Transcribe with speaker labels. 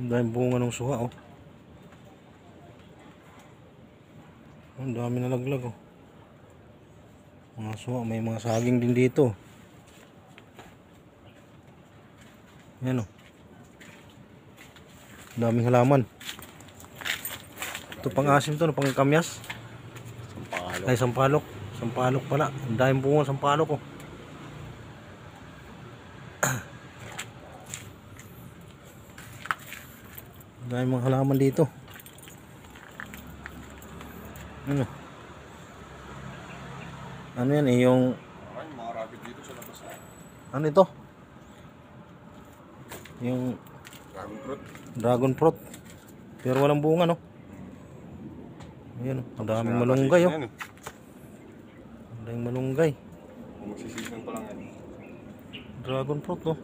Speaker 1: Ang daming bunga ng suha, oh. Ang dami nalaglag, oh. Mga suha, may mga saging din dito. Ayan, oh. Daming halaman. Ito pang asim to, pang kamyas.
Speaker 2: Sampalok.
Speaker 1: Ay, sampalok. Sampalok pala. Ang daming bunga sampalok, oh. Ang daming mga halaman dito. Ano yan eh, yung
Speaker 2: Ay, mga rabbit dito sa labas.
Speaker 1: ano ito? Yung
Speaker 2: Dragon fruit.
Speaker 1: dragon fruit. Pero walang bunga, no? Ayan, ang daming malunggay, oh. Ang daming malunggay.
Speaker 2: Magsisipon pa lang yan.
Speaker 1: Dragon fruit, oh.